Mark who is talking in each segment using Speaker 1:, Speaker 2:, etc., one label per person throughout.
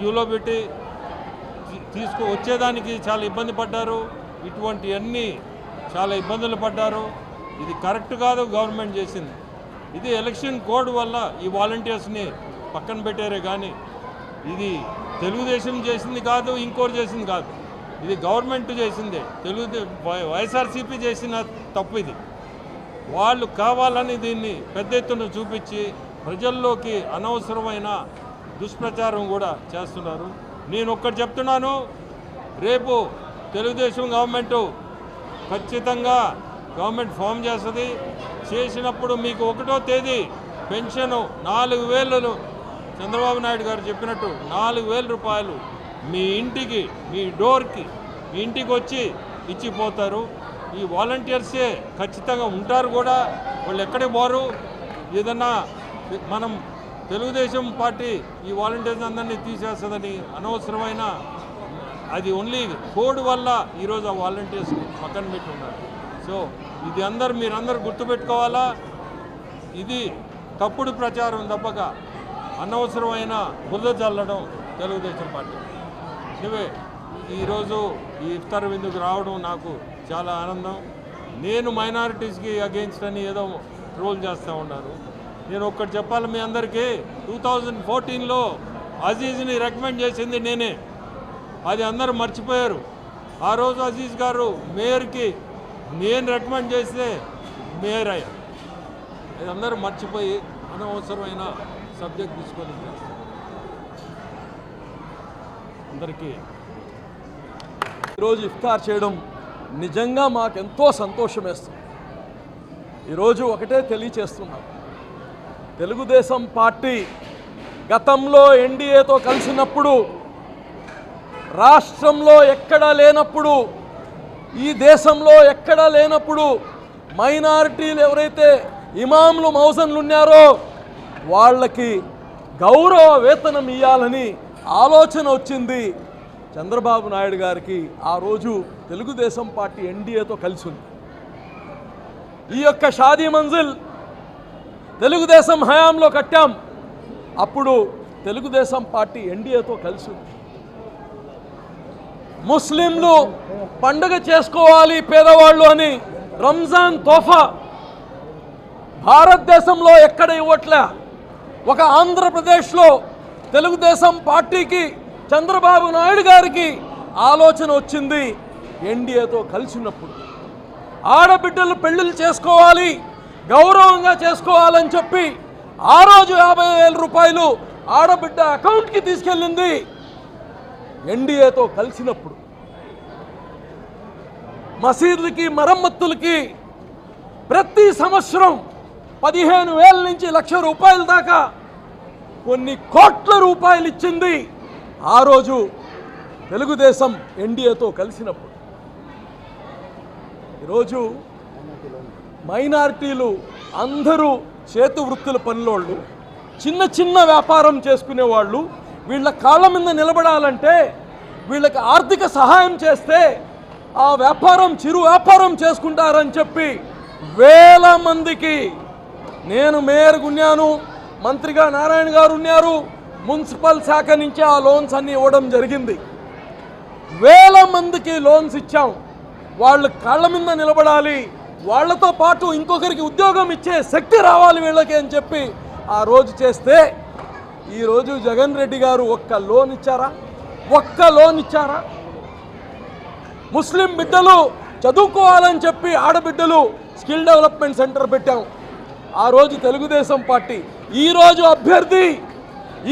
Speaker 1: క్యూలో పెట్టి వచ్చేదానికి చాలా ఇబ్బంది పడ్డారు. ఇటువంటివన్నీ చాలా ఇబ్బందులు పడ్డారు. ఇది కరెక్ట్ కాదు గవర్నమెంట్ చేసింది. ఇది ఎలక్షన్ కోడ్ వల్ల ఈ వాలంటీర్స్ని పక్కన పెట్టారే కానీ ఇది తెలుగుదేశం చేసింది కాదు, ఇంకోటి చేసింది కాదు. ఇది గవర్నమెంట్ చేసిందే. వైఎస్ఆర్సీపీ చేసిన తప్పు ఇది. వాళ్ళు కావాలని దీన్ని పెద్ద ఎత్తున చూపించి ప్రజల్లోకి అనవసరమైన దుష్ప్రచారం కూడా చేస్తున్నారు. నేను ఒక్కటి చెప్తున్నాను, రేపు తెలుగుదేశం గవర్నమెంటు ఖచ్చితంగా గవర్నమెంట్ ఫామ్ చేస్తుంది. చేసినప్పుడు మీకు 1వ తేదీ పెన్షను 4,000 చంద్రబాబు నాయుడు గారు చెప్పినట్టు 4,000 రూపాయలు మీ ఇంటికి, మీ డోర్కి, మీ ఇంటికి వచ్చి ఇచ్చిపోతారు. ఈ వాలంటీర్సే ఖచ్చితంగా ఉంటారు కూడా. వాళ్ళు ఎక్కడికి పోరు. ఏదన్నా మనం తెలుగుదేశం పార్టీ ఈ వాలంటీర్స్ అందరినీ తీసేస్తుందని అనవసరమైన అది ఓన్లీ కోడ్ వల్ల ఈరోజు ఆ వాలంటీర్స్ని పక్కన పెట్టి ఉన్నారు. సో ఇది మీరందరూ గుర్తుపెట్టుకోవాలా. ఇది తప్పుడు ప్రచారం తప్పక అనవసరమైన బురద చల్లడం తెలుగుదేశం పార్టీ. ఇవే ఈరోజు ఈ ఇఫ్తార్ విందుకు రావడం నాకు చాలా ఆనందం. నేను మైనారిటీస్కి అగెయిన్స్ట్ అని ఏదో ట్రోల్ చేస్తూ ఉన్నారు. నేను ఒక్కటి చెప్పాలి మీ అందరికీ, 2014లో అజీజ్ని రికమెండ్ చేసింది నేనే. అది అందరూ మర్చిపోయారు. ఆ రోజు అజీజ్ గారు మేయర్కి నేను రికమెండ్ చేస్తే మేయర్ అయ్యారు. అది అందరూ మర్చిపోయి అనవసరమైన సబ్జెక్ట్ తీసుకొని అందరికీ
Speaker 2: ఈరోజు ఇఫ్తార్ చేయడం నిజంగా మాకెంతో సంతోషం వేస్తుంది. ఈరోజు ఒకటే తెలియచేస్తున్నాం, తెలుగుదేశం పార్టీ గతంలో ఎన్డీఏతో కలిసినప్పుడు రాష్ట్రంలో ఎక్కడా లేనప్పుడు, ఈ దేశంలో ఎక్కడా లేనప్పుడు మైనారిటీలు ఎవరైతే ఇమాంలు మౌజన్లు ఉన్నారో వాళ్ళకి గౌరవ వేతనం ఇవ్వాలని ఆలోచన వచ్చింది చంద్రబాబు నాయుడు గారికి. ఆ రోజు తెలుగుదేశం పార్టీ ఎన్డీఏతో కలిసి ఉంది. ఈ యొక్క షాదీ మంజిల్ తెలుగుదేశం హయాంలో కట్టాం. అప్పుడు తెలుగుదేశం పార్టీ ఎన్డీఏతో కలిసి ఉంది. ముస్లింలు పండుగ చేసుకోవాలి పేదవాళ్ళు అని రంజాన్ తోఫా భారతదేశంలో ఎక్కడ ఇవ్వట్లే. ఒక ఆంధ్రప్రదేశ్లో తెలుగుదేశం పార్టీకి చంద్రబాబు నాయుడు గారికి ఆలోచన వచ్చింది ఎన్డీఏతో కలిసినప్పుడు. ఆడబిడ్డలు పెళ్లిళ్ళు చేసుకోవాలి, గౌరవంగా చేసుకోవాలని చెప్పి ఆ రోజు 50,000 రూపాయలు ఆడబిడ్డ అకౌంట్కి తీసుకెళ్ళింది ఎన్డీఏతో కలిసినప్పుడు. మసీదులకి మరమ్మతులకి ప్రతి సంవత్సరం 15,000 నుంచి 1,00,000 రూపాయల దాకా కొన్ని కోట్ల రూపాయలు ఇచ్చింది ఆ రోజు తెలుగుదేశం ఎన్డీఏతో కలిసినప్పుడు. ఈరోజు మైనారిటీలు అందరూ చేతి వృత్తుల పనులోళ్ళు, చిన్న చిన్న వ్యాపారం చేసుకునేవాళ్ళు, వీళ్ళ కాళ్ళ మీద నిలబడాలంటే వీళ్ళకి ఆర్థిక సహాయం చేస్తే ఆ వ్యాపారం చిరు వ్యాపారం చేసుకుంటారని చెప్పి వేల మందికి, నేను మేయర్గా ఉన్నాను, మంత్రిగా నారాయణ గారు ఉన్నారు, మున్సిపల్ శాఖ నుంచి ఆ లోన్స్ అన్నీ ఇవ్వడం జరిగింది. వేల మందికి లోన్స్ ఇచ్చాం. వాళ్ళు కాళ్ళ మీద నిలబడాలి, వాళ్లతో పాటు ఇంకొకరికి ఉద్యోగం ఇచ్చే శక్తి రావాలి వీళ్ళకి అని చెప్పి ఆ రోజు చేస్తే ఈరోజు జగన్ రెడ్డి గారు ఒక్క లోన్ ఇచ్చారా? ఒక్క లోన్ ఇచ్చారా? ముస్లిం బిడ్డలు చదువుకోవాలని చెప్పి ఆడబిడ్డలు స్కిల్ డెవలప్మెంట్ సెంటర్ పెట్టాం. ఆ రోజు తెలుగుదేశం పార్టీ, ఈరోజు అభ్యర్థి,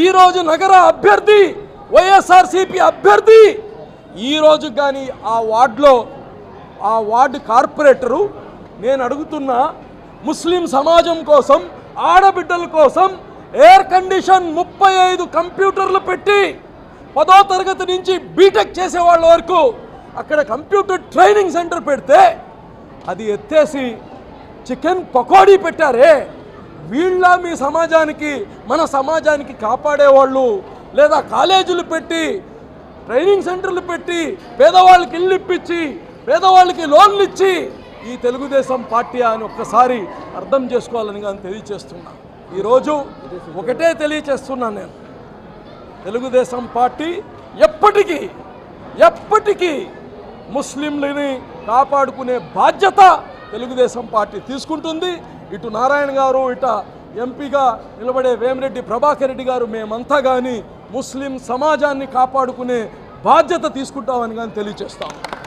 Speaker 2: ఈరోజు నగర అభ్యర్థి, వైఎస్ఆర్సీపీ అభ్యర్థి, ఈరోజు కానీ ఆ వార్డులో ఆ వార్డు కార్పొరేటరు నేను అడుగుతున్నా, ముస్లిం సమాజం కోసం, ఆడబిడ్డల కోసం ఎయిర్ కండిషన్ 35 కంప్యూటర్లు పెట్టి 10వ తరగతి నుంచి బీటెక్ చేసే వాళ్ళ వరకు అక్కడ కంప్యూటర్ ట్రైనింగ్ సెంటర్ పెడితే అది ఎత్తేసి చికెన్ పకోడీ పెట్టారే. వీళ్ళ మీ సమాజానికి, మన సమాజానికి కాపాడేవాళ్ళు? లేదా కాలేజీలు పెట్టి, ట్రైనింగ్ సెంటర్లు పెట్టి, పేదవాళ్ళకి ఇల్లు ఇప్పించి, పేదవాళ్ళకి లోన్లు ఇచ్చి ఈ తెలుగుదేశం పార్టీ అని ఒక్కసారి అర్థం చేసుకోవాలని కానీ తెలియచేస్తున్నా. ఈరోజు ఒకటే తెలియచేస్తున్నాను, నేను తెలుగుదేశం పార్టీ ఎప్పటికీ ముస్లింలని కాపాడుకునే బాధ్యత తెలుగుదేశం పార్టీ తీసుకుంటుంది. ఇటు నారాయణ గారు, ఇటు ఎంపీగా నిలబడే వేమిరెడ్డి ప్రభాకర్ రెడ్డి గారు, మేమంతా కానీ ముస్లిం సమాజాన్ని కాపాడుకునే బాధ్యత తీసుకుంటామని కానీ తెలియజేస్తాం.